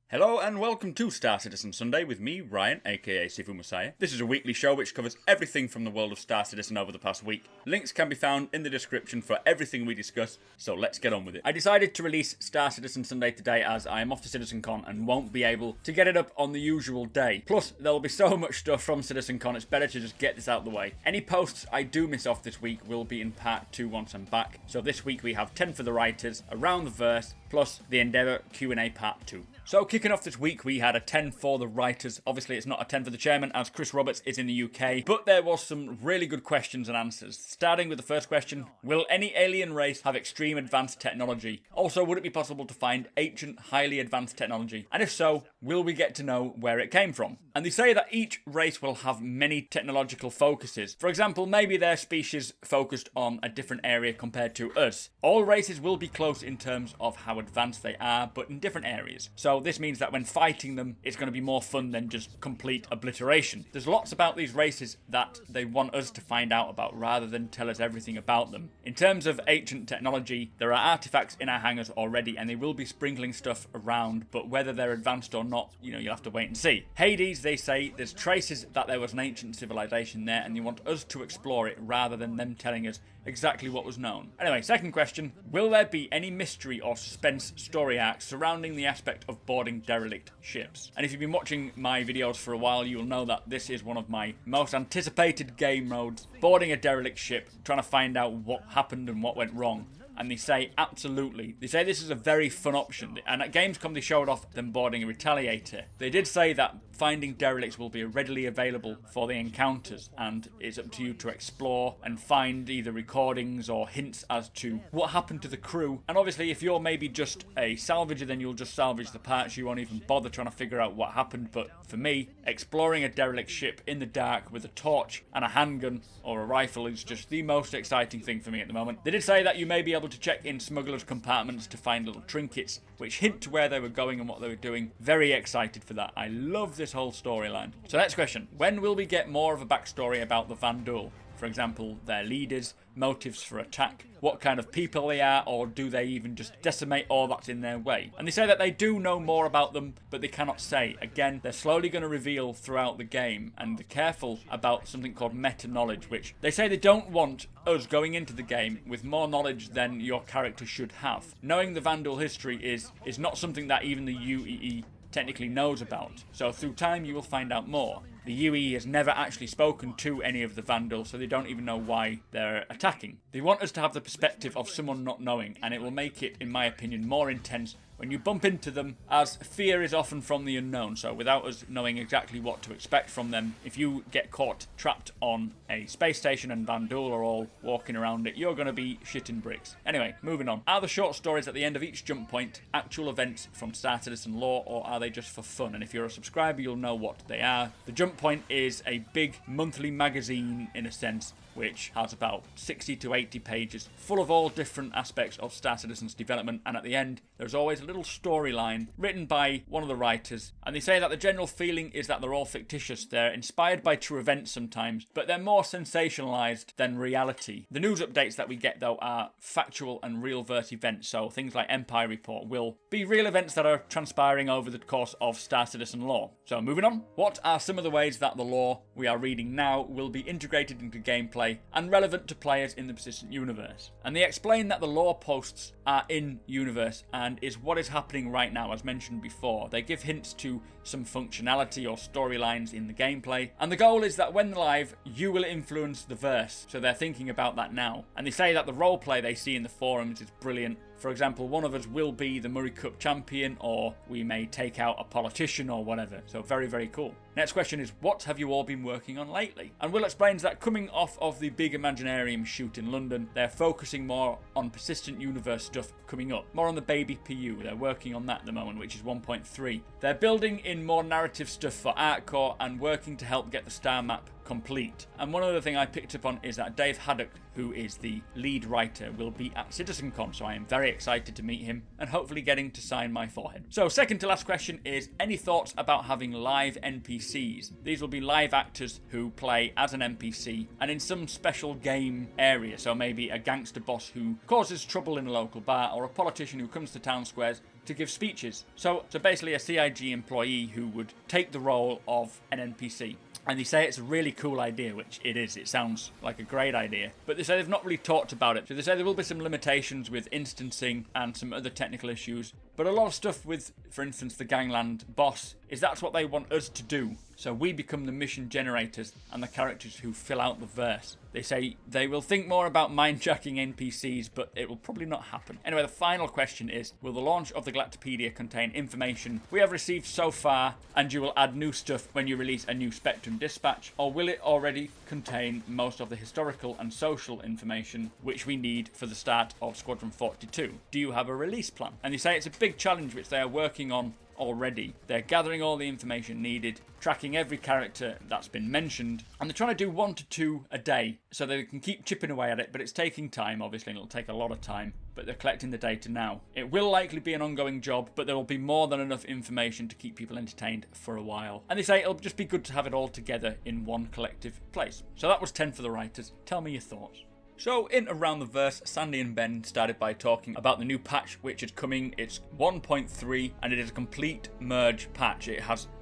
Hello and welcome to Star Citizen Sunday with me, Ryan, aka Sifu Messiah. This is a weekly show which covers everything from the world of Star Citizen over the past week. Links can be found in the description for everything we discuss, so let's get on with it. I decided to release Star Citizen Sunday today as I am off to CitizenCon and won't be able to get it up on the usual day. Plus, there will be so much stuff from CitizenCon, it's better to just get this out of the way. Any posts I do miss off this week will be in part 2 once I'm back. So this week we have 10 for the writers, Around the Verse, plus the Endeavour Q&A part 2. So kicking off this week, we had a 10 for the writers. Obviously, it's not a 10 for the chairman, as Chris Roberts is in the UK, but there was some really good questions and answers. Starting with the first question, will any alien race have extreme advanced technology? Also, would it be possible to find ancient, highly advanced technology? And if so, will we get to know where it came from? And they say that each race will have many technological focuses. For example, maybe their species focused on a different area compared to us. All races will be close in terms of how advanced they are, but in different areas. So this means that when fighting them, it's going to be more fun than just complete obliteration. There's lots about these races that they want us to find out about rather than tell us everything about them. In terms of ancient technology, there are artifacts in our hangars already and they will be sprinkling stuff around, but whether they're advanced or not, you'll have to wait and see. Hades, they say there's traces that there was an ancient civilization there and they want us to explore it rather than them telling us exactly what was known. Anyway, second question, will there be any mystery or suspense story arcs surrounding the aspect of boarding derelict ships? And if you've been watching my videos for a while, you'll know that this is one of my most anticipated game modes, boarding a derelict ship, trying to find out what happened and what went wrong. And they say absolutely. They say this is a very fun option. And at Gamescom they showed off them boarding a Retaliator. They did say that finding derelicts will be readily available for the encounters, and it's up to you to explore and find either recordings or hints as to what happened to the crew. And obviously if you're maybe just a salvager, then you'll just salvage the parts, you won't even bother trying to figure out what happened. But for me, exploring a derelict ship in the dark with a torch and a handgun or a rifle is just the most exciting thing for me at the moment. They did say that you may be able to check in smugglers' compartments to find little trinkets which hint to where they were going and what they were doing. Very excited for that. I love this whole storyline. So next question, when will we get more of a backstory about the Vanduul? For example, their leaders, motives for attack, what kind of people they are, or do they even just decimate all that's in their way? And they say that they do know more about them, but they cannot say. Again, they're slowly going to reveal throughout the game, and they're careful about something called meta-knowledge, which they say they don't want us going into the game with more knowledge than your character should have. Knowing the Vanduul history is not something that even the UEE technically knows about, so through time you will find out more. The UE has never actually spoken to any of the Vanduul, so they don't even know why they're attacking. They want us to have the perspective of someone not knowing, and it will make it, in my opinion, more intense when you bump into them, as fear is often from the unknown. So without us knowing exactly what to expect from them, if you get caught trapped on a space station and Vanduul are all walking around it, you're going to be shitting bricks. Anyway, moving on. Are the short stories at the end of each jump point actual events from Star Citizen lore, or are they just for fun? And if you're a subscriber, you'll know what they are. The jump point is a big monthly magazine, in a sense, which has about 60 to 80 pages, full of all different aspects of Star Citizen's development, and at the end, there's always a little storyline written by one of the writers, and they say that the general feeling is that they're all fictitious. They're inspired by true events sometimes, but they're more sensationalized than reality. The news updates that we get, though, are factual and real-verse events, so things like Empire Report will be real events that are transpiring over the course of Star Citizen lore. So moving on, what are some of the ways that the lore we are reading now will be integrated into gameplay and relevant to players in the persistent universe? And they explain that the lore posts are in universe and is what is happening right now, as mentioned before. They give hints to some functionality or storylines in the gameplay, and the goal is that when live, you will influence the verse, so they're thinking about that now. And they say that the roleplay they see in the forums is brilliant. For example, one of us will be the Murray Cup champion, or we may take out a politician or whatever. So very, very cool. Next question is, what have you all been working on lately? And Will explains that coming off of the big Imaginarium shoot in London, they're focusing more on persistent universe stuff coming up. More on the baby PU. They're working on that at the moment, which is 1.3. They're building in more narrative stuff for ArtCore and working to help get the star map complete. And one other thing I picked up on is that Dave Haddock, who is the lead writer, will be at CitizenCon, so I am very excited to meet him and hopefully getting to sign my forehead. So second to last question is, any thoughts about having live NPCs? These will be live actors who play as an NPC and in some special game area, so maybe a gangster boss who causes trouble in a local bar, or a politician who comes to town squares to give speeches. So basically a CIG employee who would take the role of an NPC. And they say it's a really cool idea, which it is. It sounds like a great idea. But they say they've not really talked about it. So they say there will be some limitations with instancing and some other technical issues. But a lot of stuff with, for instance, the Gangland boss is that's what they want us to do. So we become the mission generators and the characters who fill out the verse. They say they will think more about mind-jacking NPCs, but it will probably not happen. Anyway, the final question is, will the launch of the Galactopedia contain information we have received so far, and you will add new stuff when you release a new Spectrum dispatch, or will it already contain most of the historical and social information which we need for the start of Squadron 42? Do you have a release plan? And they say it's a big challenge which they are working on already. They're gathering all the information needed, tracking every character that's been mentioned, and they're trying to do 1 to 2 a day so they can keep chipping away at it, but it's taking time, obviously, and it'll take a lot of time, but they're collecting the data now. It will likely be an ongoing job, but there will be more than enough information to keep people entertained for a while. And they say it'll just be good to have it all together in one collective place. So that was 10 for the writers. Tell me your thoughts. So, in Around the Verse, Sandy and Ben started by talking about the new patch which is coming. It's 1.3 and it is a complete merge patch.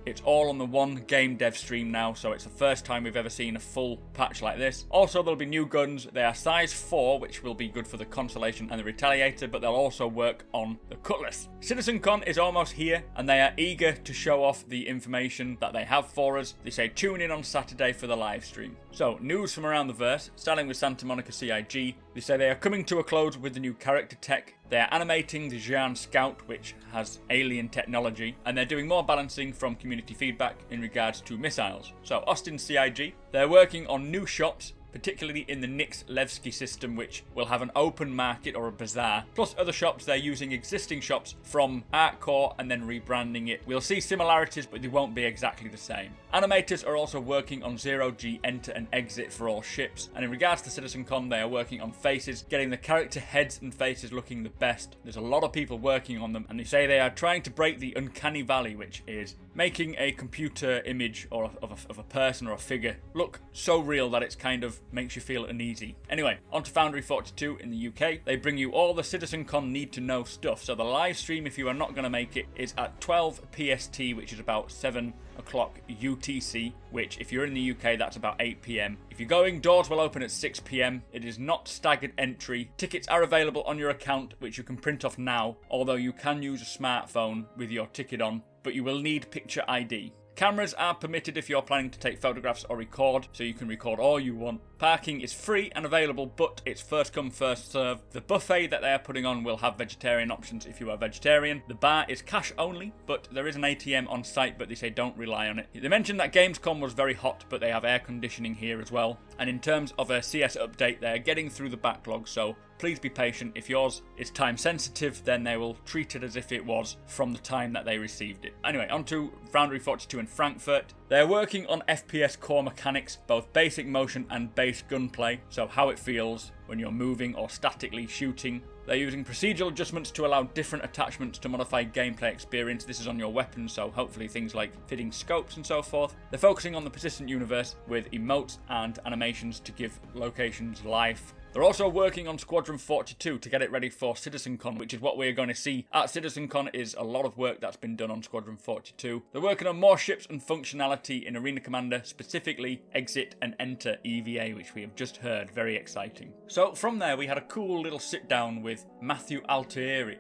It's all on the one game dev stream now, so it's the first time we've ever seen a full patch like this. Also, there'll be new guns. They are size 4, which will be good for the Constellation and the Retaliator, but they'll also work on the Cutlass. CitizenCon is almost here, and they are eager to show off the information that they have for us. They say tune in on Saturday for the live stream. So, news from Around the Verse, starting with Santa Monica CIG. They say they are coming to a close with the new character tech. They are animating the Xi'an Scout, which has alien technology, and they're doing more balancing from community feedback in regards to missiles. So, Austin CIG, they're working on new shops, particularly in the Nix-Levski system, which will have an open market or a bazaar, plus other shops. They're using existing shops from Artcore and then rebranding it. We'll see similarities, but they won't be exactly the same. Animators are also working on zero-G enter and exit for all ships, and in regards to CitizenCon, they are working on faces, getting the character heads and faces looking the best. There's a lot of people working on them, and they say they are trying to break the uncanny valley, which is making a computer image or of a person or a figure look so real that it's kind of makes you feel uneasy. Anyway, on to Foundry 42 in the UK. They bring you all the CitizenCon need to know stuff. So the live stream, if you are not going to make it, is at 12 PST, which is about 7 o'clock UTC, which if you're in the UK, that's about 8 PM. If you're going, doors will open at 6 PM. It is not staggered entry. Tickets are available on your account, which you can print off now, although you can use a smartphone with your ticket on, but you will need picture ID. Cameras are permitted if you're planning to take photographs or record, so you can record all you want. Parking is free and available, but it's first come, first serve. The buffet that they are putting on will have vegetarian options if you are vegetarian. The bar is cash only, but there is an ATM on site, but they say don't rely on it. They mentioned that Gamescom was very hot, but they have air conditioning here as well. And in terms of a CS update, they're getting through the backlog, so please be patient. If yours is time sensitive, then they will treat it as if it was from the time that they received it. Anyway, on to Foundry 42 in Frankfurt. They're working on FPS core mechanics, both basic motion and base gunplay, so how it feels when you're moving or statically shooting. They're using procedural adjustments to allow different attachments to modify gameplay experience. This is on your weapons, so hopefully things like fitting scopes and so forth. They're focusing on the persistent universe with emotes and animations to give locations life. They're also working on Squadron 42 to get it ready for CitizenCon, which is what we're going to see at CitizenCon. Is a lot of work that's been done on Squadron 42. They're working on more ships and functionality in Arena Commander, specifically exit and enter EVA, which we have just heard. Very exciting. So from there, we had a cool little sit down with Matthew Altrieri,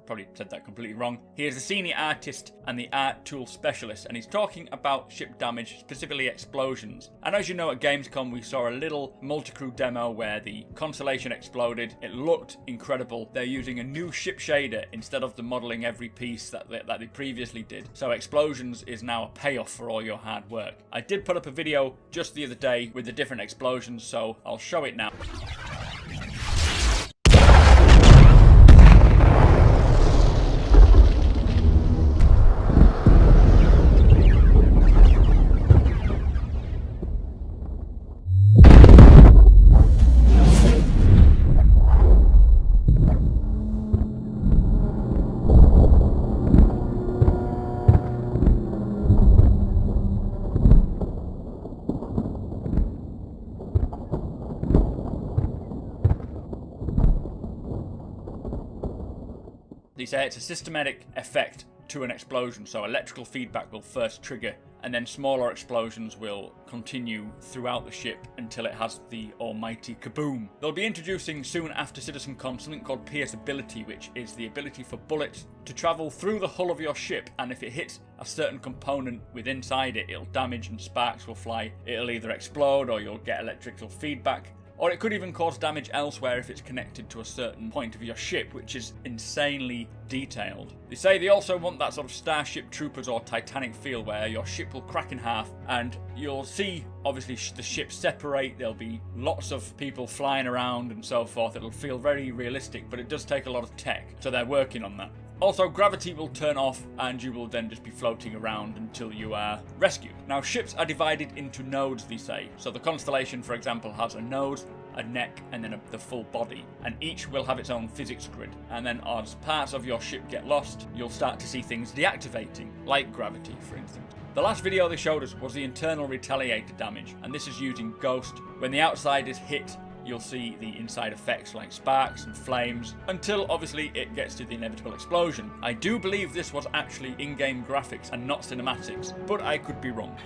probably said that completely wrong. He is the senior artist and the art tool specialist, and he's talking about ship damage, specifically explosions. And as you know, at Gamescom, we saw a little multi-crew demo where the Constellation exploded. It looked incredible. They're using a new ship shader instead of the modelling every piece that they previously did. So explosions is now a payoff for all your hard work. I did put up a video just the other day with the different explosions, so I'll show it now. say it's a systematic effect to an explosion, so electrical feedback will first trigger, and then smaller explosions will continue throughout the ship until it has the almighty kaboom. They'll be introducing soon after CitizenCon something called pierceability, which is the ability for bullets to travel through the hull of your ship, and if it hits a certain component with inside it, it'll damage and sparks will fly. It'll either explode or you'll get electrical feedback. Or it could even cause damage elsewhere if it's connected to a certain point of your ship, which is insanely detailed. They say they also want that sort of Starship Troopers or Titanic feel where your ship will crack in half and you'll see, obviously, the ships separate. There'll be lots of people flying around and so forth. It'll feel very realistic, but it does take a lot of tech, so they're working on that. Also, gravity will turn off and you will then just be floating around until you are rescued. Now, ships are divided into nodes, they say. So the Constellation, for example, has a nose, a neck, and then the full body. And each will have its own physics grid. And then as parts of your ship get lost, you'll start to see things deactivating, like gravity, for instance. The last video they showed us was the internal retaliator damage, and this is using Ghost. When the outside is hit, you'll see the inside effects like sparks and flames, until obviously it gets to the inevitable explosion. I do believe this was actually in-game graphics and not cinematics, but I could be wrong.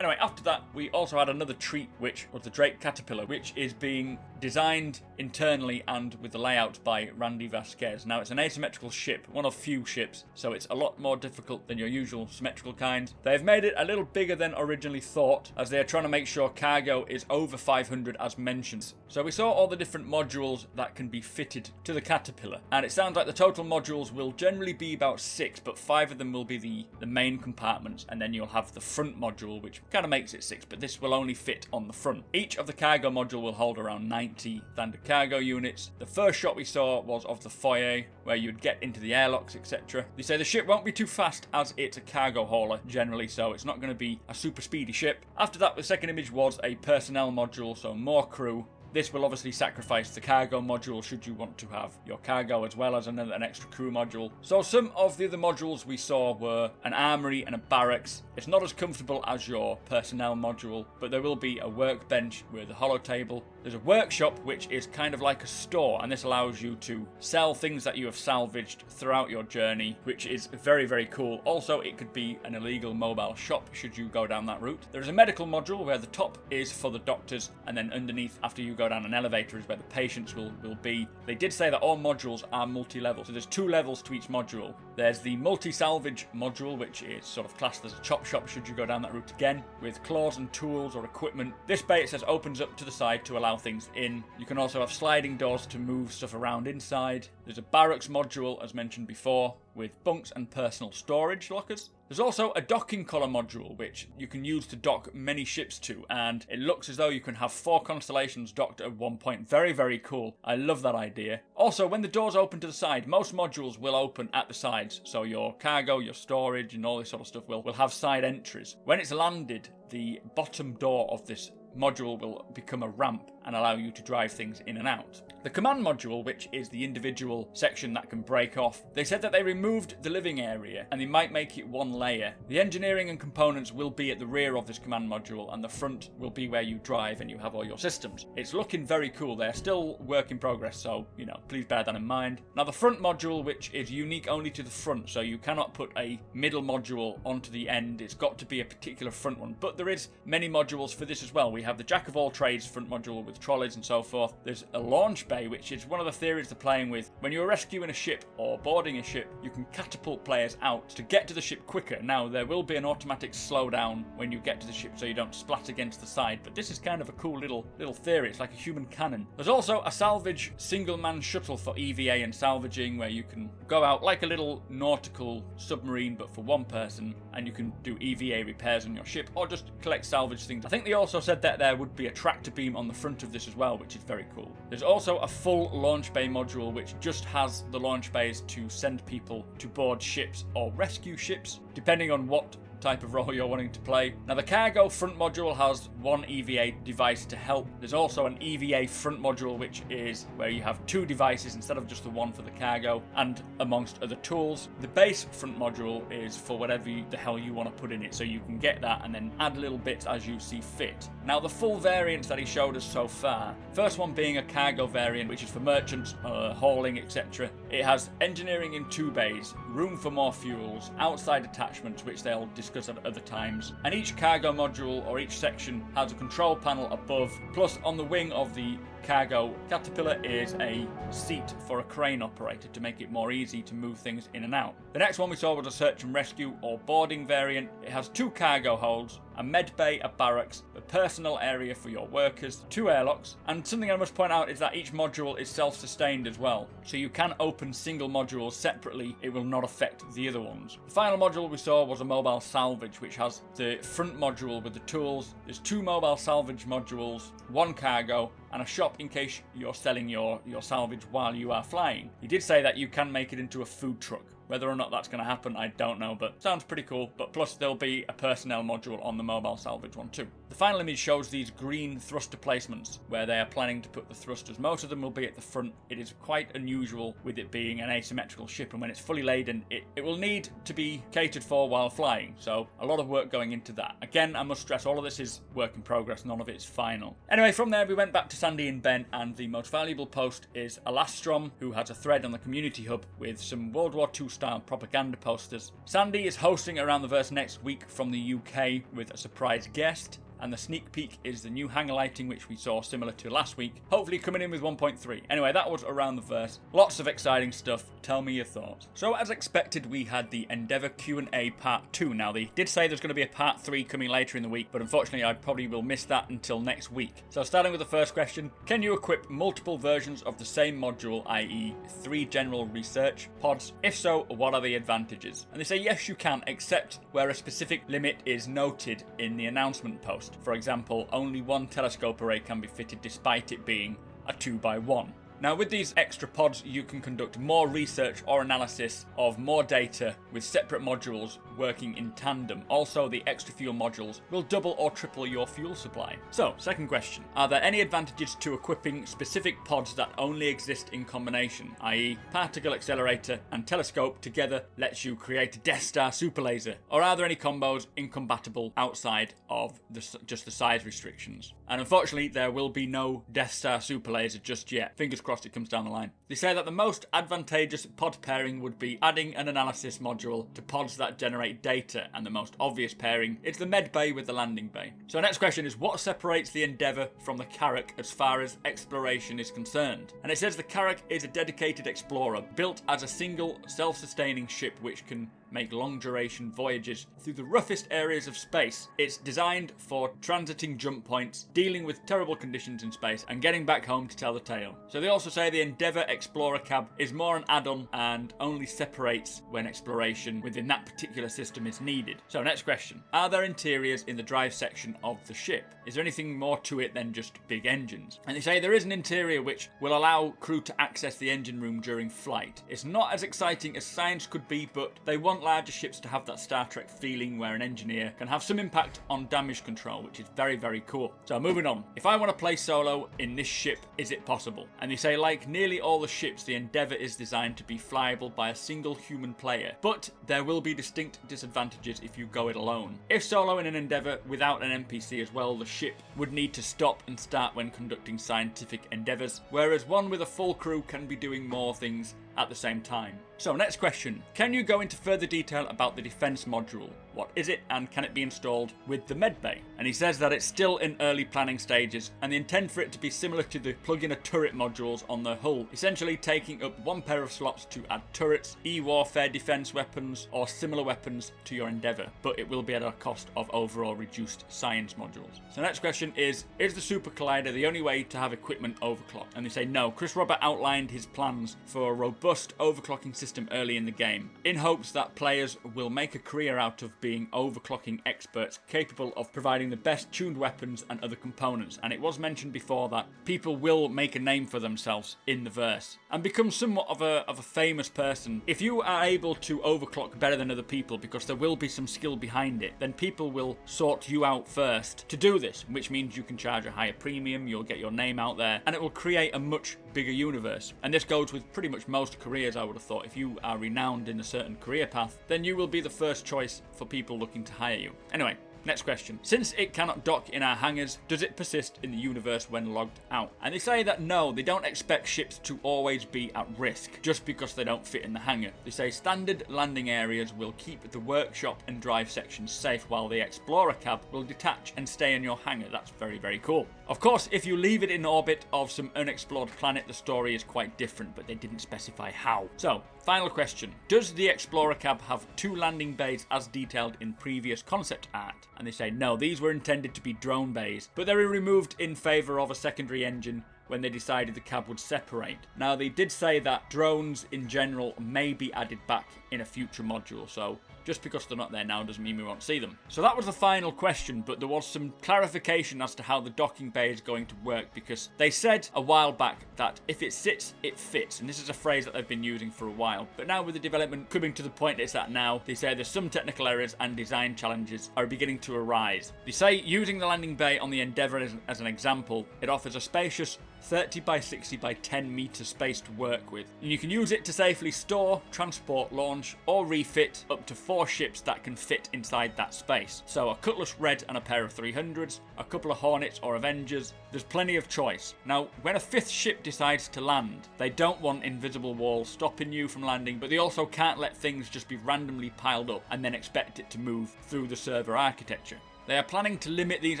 Anyway, after that, we also had another treat, which was the Drake Caterpillar, which is being designed internally and with the layout by Randy Vasquez. Now, it's an asymmetrical ship, one of few ships, so it's a lot more difficult than your usual symmetrical kind. They've made it a little bigger than originally thought, as they're trying to make sure cargo is over 500 as mentioned. So we saw all the different modules that can be fitted to the Caterpillar, and it sounds like the total modules will generally be about 6, but 5 of them will be the main compartments, and then you'll have the front module, which kind of makes it 6, but this will only fit on the front. Each of the cargo module will hold around 90 standard cargo units. The first shot we saw was of the foyer, where you'd get into the airlocks, etc. They say the ship won't be too fast as it's a cargo hauler generally, so it's not going to be a super speedy ship. After that, the second image was a personnel module, so more crew. This will obviously sacrifice the cargo module should you want to have your cargo as well as an extra crew module. So some of the other modules we saw were an armory and a barracks. It's not as comfortable as your personnel module, but there will be a workbench with a hollow table. There's a workshop, which is kind of like a store, and this allows you to sell things that you have salvaged throughout your journey, which is very, very cool. Also, it could be an illegal mobile shop should you go down that route. There is a medical module where the top is for the doctors, and then underneath, after you go down an elevator, is where the patients will be. They did say that all modules are multi-level, so there's 2 levels to each module. There's the multi-salvage module, which is sort of classed as a chop shop should you go down that route again, with claws and tools or equipment. This bay, it says, opens up to the side to allow things in. You can also have sliding doors to move stuff around inside. There's a barracks module, as mentioned before, with bunks and personal storage lockers. There's also a docking collar module, which you can use to dock many ships to, and it looks as though you can have 4 constellations docked at one point. Very, very cool. I love that idea. Also, when the doors open to the side, most modules will open at the sides, so your cargo, your storage, and all this sort of stuff will have side entries. When it's landed, the bottom door of this module will become a ramp and allow you to drive things in and out. The command module, which is the individual section that can break off, they said that they removed the living area and they might make it 1 layer. The engineering and components will be at the rear of this command module, and the front will be where you drive and you have all your systems. It's looking very cool. They're still work in progress, so, please bear that in mind. Now, the front module, which is unique only to the front, so you cannot put a middle module onto the end. It's got to be a particular front one, but there is many modules for this as well. We have the jack of all trades front module with trolleys and so forth. There's a launch bay, which is one of the theories they're playing with. When you're rescuing a ship or boarding a ship, you can catapult players out to get to the ship quicker. Now, there will be an automatic slowdown when you get to the ship so you don't splat against the side, but this is kind of a cool little theory. It's like a human cannon. There's also a salvage single-man shuttle for EVA and salvaging, where you can go out like a little nautical submarine, but for 1 person, and you can do EVA repairs on your ship or just collect salvage things. I think they also said that there would be a tractor beam on the front of this as well, which is very cool. There's also a full launch bay module, which just has the launch bays to send people to board ships or rescue ships, depending on what type of role you're wanting to play. Now the cargo front module has one EVA device to help. There's also an EVA front module, which is where you have two devices instead of just the one for the cargo, and amongst other tools. The base front module is for whatever the hell you want to put in it, so you can get that and then add little bits as you see fit. Now the full variants that he showed us so far, first one being a cargo variant, which is for merchants, hauling, etc. It has engineering in 2 bays, room for more fuels, outside attachments, which they'll discuss at other times, and each cargo module or each section has a control panel above, plus on the wing of the cargo Caterpillar is a seat for a crane operator to make it more easy to move things in and out. The next one we saw was a search and rescue or boarding variant. It has 2 cargo holds, a med bay, a barracks, a personal area for your workers, 2 airlocks, and something I must point out is that each module is self-sustained as well, so you can open single modules separately, it will not affect the other ones. The final module we saw was a mobile salvage, which has the front module with the tools. There's 2 mobile salvage modules, 1 cargo, and a shop in case you're selling your salvage while you are flying. He did say that you can make it into a food truck. Whether or not that's going to happen, I don't know, but sounds pretty cool. But plus, there'll be a personnel module on the mobile salvage one too. The final image shows these green thruster placements, where they are planning to put the thrusters. Most of them will be at the front. It is quite unusual with it being an asymmetrical ship, and when it's fully laden, it will need to be catered for while flying. So, a lot of work going into that. Again, I must stress, all of this is work in progress, none of it is final. Anyway, from there, we went back to Sandy and Ben, and the most valuable post is Alastrom, who has a thread on the community hub with some World War II style propaganda posters. Sandy is hosting Around the Verse next week from the UK with a surprise guest, and the sneak peek is the new hangar lighting, which we saw similar to last week, hopefully coming in with 1.3. Anyway, that was Around the Verse. Lots of exciting stuff. Tell me your thoughts. So as expected, we had the Endeavour Q&A Part 2. Now, they did say there's going to be a Part 3 coming later in the week, but unfortunately I probably will miss that until next week. So starting with the first question, can you equip multiple versions of the same module, i.e. 3 general research pods? If so, what are the advantages? And they say yes, you can, except where a specific limit is noted in the announcement post. For example, only 1 telescope array can be fitted despite it being a 2x1. Now, with these extra pods, you can conduct more research or analysis of more data with separate modules working in tandem. Also, the extra fuel modules will double or triple your fuel supply. So, second question. Are there any advantages to equipping specific pods that only exist in combination, i.e. particle accelerator and telescope together lets you create a Death Star super laser? Or are there any combos incompatible outside of just the size restrictions? And unfortunately, there will be no Death Star super laser just yet. Fingers crossed it comes down the line. They say that the most advantageous pod pairing would be adding an analysis module to pods that generate data, and the most obvious pairing is the med bay with the landing bay. So next question is, what separates the Endeavour from the Carrack as far as exploration is concerned? And it says the Carrack is a dedicated explorer, built as a single self-sustaining ship which can make long-duration voyages through the roughest areas of space. It's designed for transiting jump points, dealing with terrible conditions in space, and getting back home to tell the tale. So they also say the Endeavour Explorer Cab is more an add-on and only separates when exploration within that particular system is needed. So next question. Are there interiors in the drive section of the ship? Is there anything more to it than just big engines? And they say there is an interior which will allow crew to access the engine room during flight. It's not as exciting as science could be, but they want larger ships to have that Star Trek feeling where an engineer can have some impact on damage control, which is very, very cool. So moving on. If I want to play solo in this ship, is it possible? And they say, like nearly all the ships, the Endeavour is designed to be flyable by a single human player, but there will be distinct disadvantages if you go it alone. If solo in an Endeavour without an NPC as well, the ship would need to stop and start when conducting scientific endeavours, whereas one with a full crew can be doing more things at the same time. So next question, can you go into further detail about the defence module? What is it and can it be installed with the medbay? And he says that it's still in early planning stages and they intend for it to be similar to the plug-in a turret modules on the hull, essentially taking up one pair of slots to add turrets, e-warfare defence weapons or similar weapons to your Endeavour, but it will be at a cost of overall reduced science modules. So next question is the Super Collider the only way to have equipment overclocked? And they say no. Chris Robert outlined his plans for a robust overclocking system early in the game, in hopes that players will make a career out of being overclocking experts capable of providing the best tuned weapons and other components, and it was mentioned before that people will make a name for themselves in the verse and become somewhat of a famous person. If you are able to overclock better than other people because there will be some skill behind it, then people will sort you out first to do this, which means you can charge a higher premium, you'll get your name out there, and it will create a much bigger universe. And this goes with pretty much most careers, I would have thought. If you are renowned in a certain career path, then you will be the first choice for people looking to hire you. Anyway, next question. Since it cannot dock in our hangars, does it persist in the universe when logged out? And they say that no, they don't expect ships to always be at risk just because they don't fit in the hangar. They say standard landing areas will keep the workshop and drive sections safe while the Explorer cab will detach and stay in your hangar. That's very, very cool. Of course, if you leave it in orbit of some unexplored planet, the story is quite different, but they didn't specify how. So, final question. Does the Explorer cab have 2 landing bays as detailed in previous concept art? And they say no, these were intended to be drone bays, but they were removed in favour of a secondary engine when they decided the cab would separate. Now, they did say that drones in general may be added back in a future module, so just because they're not there now doesn't mean we won't see them. So that was the final question, but there was some clarification as to how the docking bay is going to work, because they said a while back that if it sits, it fits, and this is a phrase that they've been using for a while. But now with the development coming to the point it's at now, they say there's some technical errors and design challenges are beginning to arise. They say using the landing bay on the Endeavour as an example, it offers a spacious 30 by 60 by 10 meter space to work with, and you can use it to safely store, transport, launch or refit up to 4 ships that can fit inside that space. So a Cutlass Red and a pair of 300s, a couple of Hornets or Avengers, there's plenty of choice. Now, when a 5th ship decides to land, they don't want invisible walls stopping you from landing, but they also can't let things just be randomly piled up and then expect it to move through the server architecture. They are planning to limit these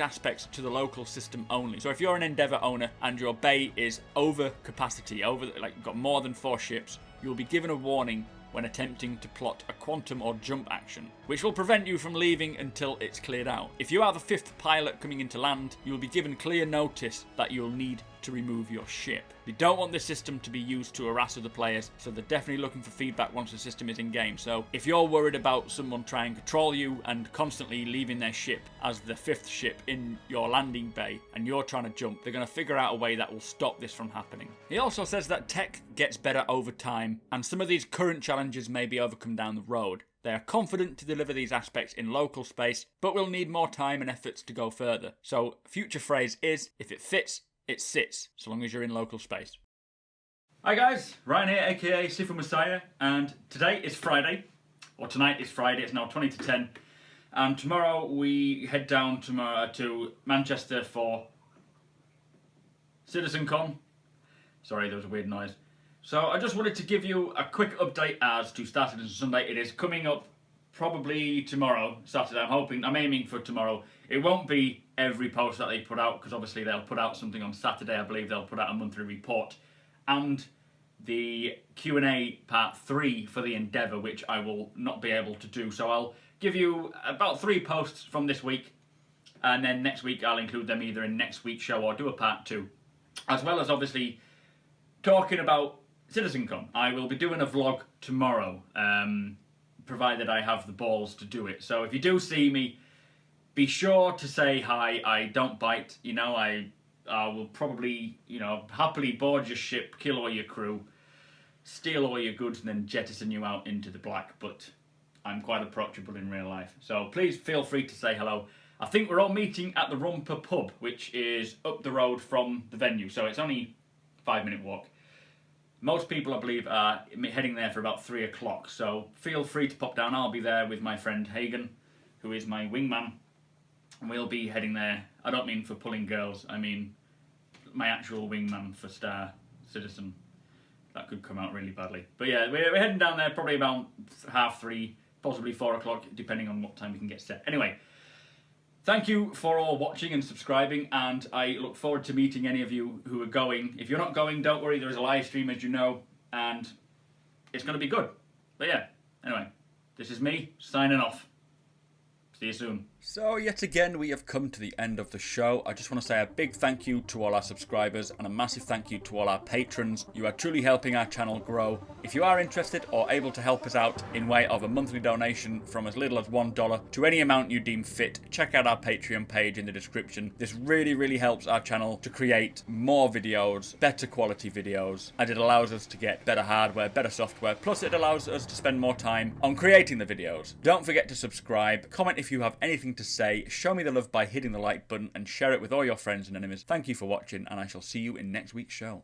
aspects to the local system only. So if you're an Endeavour owner and your bay is over capacity, like you've got more than 4 ships, you'll be given a warning when attempting to plot a quantum or jump action, which will prevent you from leaving until it's cleared out. If you are the 5th pilot coming into land, you'll be given clear notice that you'll need to remove your ship. They don't want this system to be used to harass other players, so they're definitely looking for feedback once the system is in game. So if you're worried about someone trying to control you and constantly leaving their ship as the 5th ship in your landing bay and you're trying to jump, they're going to figure out a way that will stop this from happening. He also says that tech gets better over time and some of these current challenges may be overcome down the road. They are confident to deliver these aspects in local space, but will need more time and efforts to go further. So future phrase is, if it fits, it sits, so long as you're in local space. Hi guys, Ryan here, aka Sifu Messiah, and today is Friday, or tonight is Friday, it's now 20 to 10, and tomorrow we head down to Manchester for CitizenCon. Sorry, there was a weird noise. So I just wanted to give you a quick update as to Star Citizen Sunday. It is coming up probably tomorrow, Saturday. I'm aiming for tomorrow. It won't be every post that they put out, because obviously they'll put out something on Saturday. I believe they'll put out a monthly report and the Q&A part 3 for the Endeavour, which I will not be able to do. So I'll give you about 3 posts from this week, and then next week I'll include them either in next week's show or do a part 2, as well as obviously talking about CitizenCon. I will be doing a vlog tomorrow, provided I have the balls to do it. So if you do see me, be sure to say hi. I don't bite, you know, I will probably, you know, happily board your ship, kill all your crew, steal all your goods and then jettison you out into the black, but I'm quite approachable in real life. So please feel free to say hello. I think we're all meeting at the Rumper pub, which is up the road from the venue, so it's only a 5-minute walk. Most people, I believe, are heading there for about 3 o'clock, so feel free to pop down. I'll be there with my friend Hagen, who is my wingman, and we'll be heading there. I don't mean for pulling girls, I mean my actual wingman for Star Citizen. That could come out really badly. But yeah, we're heading down there probably about 3:30, possibly 4 o'clock, depending on what time we can get set. Anyway, thank you for all watching and subscribing, and I look forward to meeting any of you who are going. If you're not going, don't worry, there is a live stream, as you know, and it's going to be good. But yeah, anyway, this is me, signing off. See you soon. So yet again we have come to the end of the show. I just want to say a big thank you to all our subscribers and a massive thank you to all our patrons. You are truly helping our channel grow. If you are interested or able to help us out in way of a monthly donation from as little as $1 to any amount you deem fit, check out our Patreon page in the description. This really helps our channel to create more videos, better quality videos, and it allows us to get better hardware, better software, plus it allows us to spend more time on creating the videos. Don't forget to subscribe, comment if you have anything to say, show me the love by hitting the like button, and share it with all your friends and enemies. Thank you for watching, and I shall see you in next week's show.